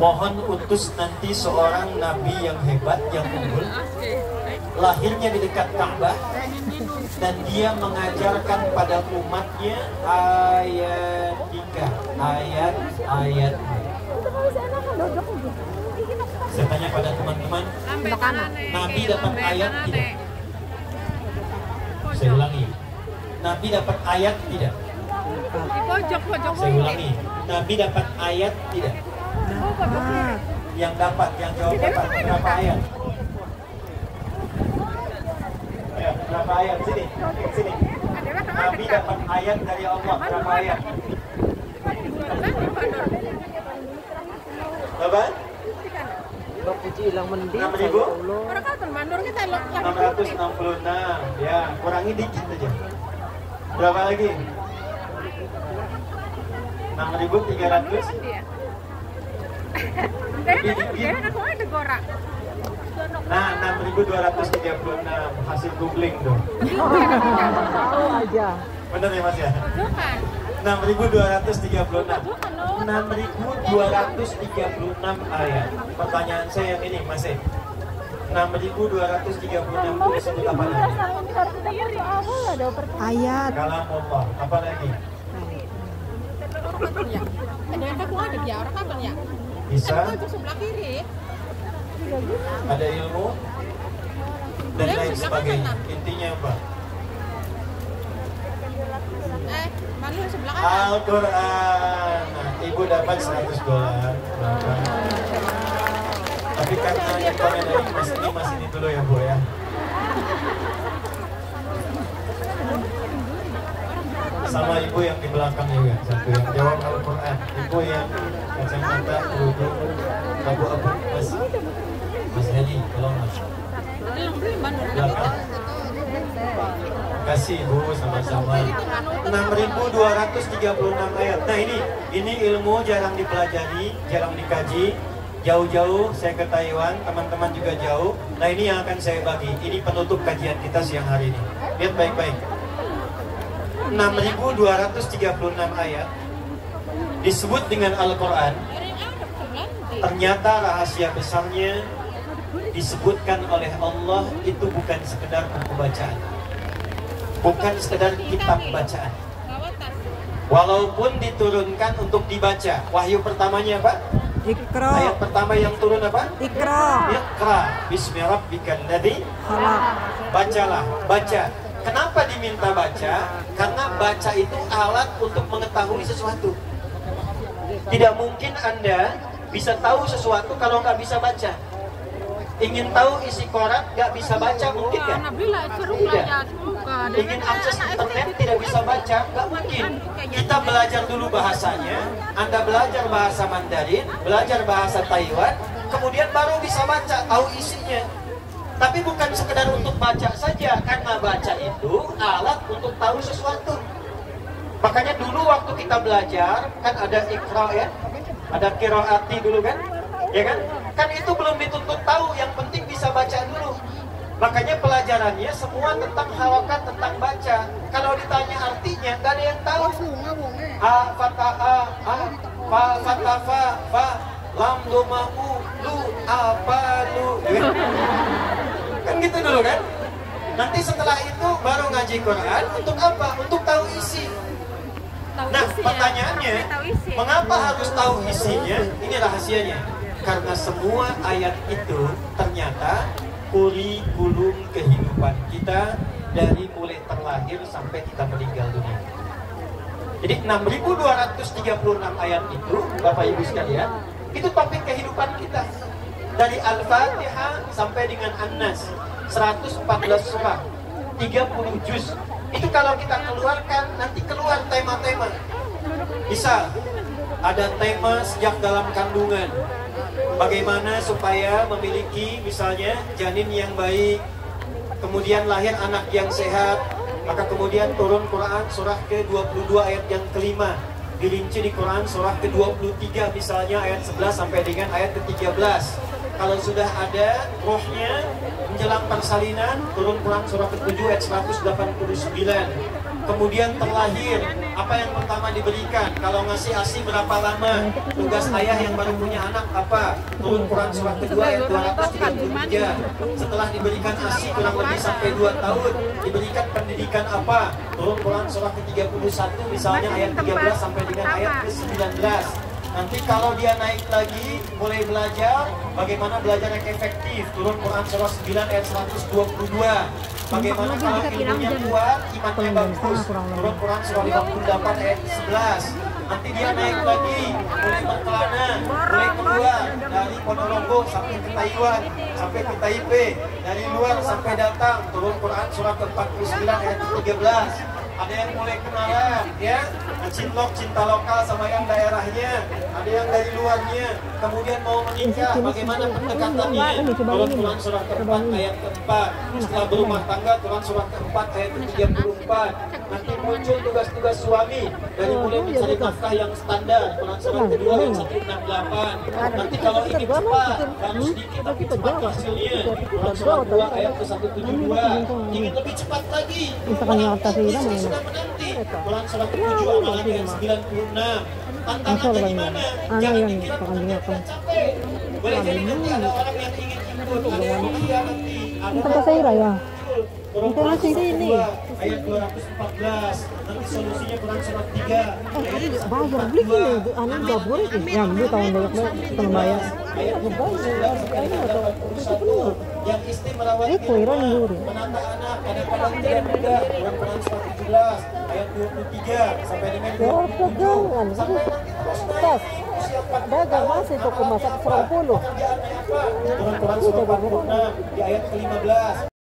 Mohon utus nanti seorang nabi yang hebat, yang unggul, lahirnya di dekat Ka'bah, dan dia mengajarkan pada umatnya ayat-ayat. Saya tanya pada teman-teman, nabi dapat ayat tidak? Saya ulangi, nabi dapat ayat tidak? Saya ulangi, nabi dapat ayat tidak? Yang dapat, yang jawab dapat berapa ayat? Ya, berapa ayat? Sini, sini. Nabi dapat ayat dari Allah berapa ayat? Berapa? 6.666. Ya, kurangi dikit aja. Berapa lagi? 6.300. Nah, 6.236 hasil googling tuh. Oh aja. Bener ya Mas ya? 6.236. 6.236 ayat. Pertanyaan saya yang ini Mas. 6.236 itu disebut apa lagi? Ayat. Kalam Allah. Apa lagi? Bisa. Ada ilmu dan lain sebagainya. Intinya apa? Al-Quran. Nah, ibu dapat $100. Tapi karena infonya dari mas ini dulu ya Bu ya. Sama ibu yang di belakang juga, satu yang jawab Al-Quran, ibu yang kacamata kerudung abu-abu, Mas Hedi, tolong Mas. Belakang. Kasih ibu sama-sama. 6.236 ayat. Nah ini ilmu jarang dipelajari, jarang dikaji. Jauh-jauh saya ke Taiwan, teman-teman juga jauh. Nah ini yang akan saya bagi. Ini penutup kajian kita siang hari ini. Lihat baik-baik. 6.236 ayat disebut dengan Al-Quran. Ternyata rahasia besarnya disebutkan oleh Allah itu bukan sekedar buku bacaan, bukan sekedar kitab bacaan. Walaupun diturunkan untuk dibaca. Wahyu pertamanya apa? Iqra. Ayat pertama yang turun apa? Iqra. Iqra bismi rabbikal ladzi khalaq. Bacalah, baca. Kenapa diminta baca? Karena baca itu alat untuk mengetahui sesuatu. Tidak mungkin Anda bisa tahu sesuatu kalau nggak bisa baca. Ingin tahu isi koran nggak bisa baca, mungkin nggak? Tidak. Ingin akses internet tidak bisa baca, nggak mungkin. Kita belajar dulu bahasanya. Anda belajar bahasa Mandarin, belajar bahasa Taiwan, kemudian baru bisa baca, tahu isinya. Tapi bukan sekedar untuk baca saja, karena baca itu alat untuk tahu sesuatu. Makanya dulu waktu kita belajar, kan ada Iqra ya, ada qiraati dulu kan, ya kan? Kan itu belum dituntut tahu, yang penting bisa baca dulu. Makanya pelajarannya semua tentang harokat, tentang baca. Kalau ditanya artinya, nggak ada yang tahu. A, fata, a, fa, fata, fa, lam, doma, lu, apa, lu. Kan gitu dulu kan? Nanti setelah itu baru ngaji Quran. Untuk apa? Untuk tahu isi. Nah pertanyaannya, mengapa harus tahu isinya? Ini rahasianya. Karena semua ayat itu ternyata kurikulum kehidupan kita dari mulai terlahir sampai kita meninggal dunia. Jadi 6.236 ayat itu, Bapak Ibu sekalian, itu topik kehidupan kita. Dari Al-Fatihah sampai dengan An-Nas, 114 surah, 30 juz. Itu kalau kita keluarkan, nanti keluar tema-tema. Misal, ada tema sejak dalam kandungan. Bagaimana supaya memiliki misalnya janin yang baik, kemudian lahir anak yang sehat, maka kemudian turun Quran surah ke-22 ayat yang kelima. Dirinci di Quran surah ke-23 misalnya ayat 11 sampai dengan ayat ke-13. kalau sudah ada rohnya menjelang persalinan, turun Quran surah ke-7 ayat 189. Kemudian terlahir, apa yang pertama diberikan? Kalau ngasih ASI berapa lama? Tugas ayah yang baru punya anak apa? Turun Quran surah kedua ayat 233. Setelah diberikan ASI kurang lebih sampai 2 tahun, diberikan pendidikan apa? Turun Quran surah ke-31 misalnya ayat 13 sampai dengan ayat ke-19. Nanti kalau dia naik lagi, mulai belajar, bagaimana belajar yang efektif? Turun Quran surah 9 ayat 122. Bagaimana kalau ilmunya kuat, imannya bagus? Turun Quran surah 58 ayat 11. Nanti dia naik lagi, mulai berkelana, mulai keluar dari Ponorogo sampai ke Taiwan, sampai ke Taipei, dari luar sampai datang. Turun Quran surah ke-49 ayat 13. Ada yang mulai kenalan, ya, cinta lokal sama yang daerahnya, ada yang dari luarnya, kemudian mau menikah, bagaimana pendekatannya? Turun Quran surah ke-4 ayat ke-4. Setelah berumah tangga, Quran surah ke-4 ayat ke-34. Nanti muncul tugas-tugas suami, dari mulai mencari nafkah yang standar, Quran surah kedua ayat 168. Nanti kalau ingin cepat, harus sedikit tapi cepat hasilnya, Quran surah 2 ayat ke-172. Ingin lebih cepat lagi, sudah menanti, Quran surah ke-7 amalan ayat 96. Tantangannya gimana? Jangan dikira capek. Boleh jadi nanti ada orang yang ingin ikut, ada yang mengkhianati, ada ya. Quran ini ayat 214. Nanti solusinya Quran surah 3 Bayar beli gini, anak gak boleh sih. Ya, beli tahun banyak setengah bayar. ayat 21 yang istri merawat menata anak kadang-kadang tidak mudah. Quran surah 17 ayat 23 sampai dengan 27 sampai nanti terus naik. Dagang masih toko masak 10. Pekerjaannya apa? Quran surah 46 di ayat ke-15.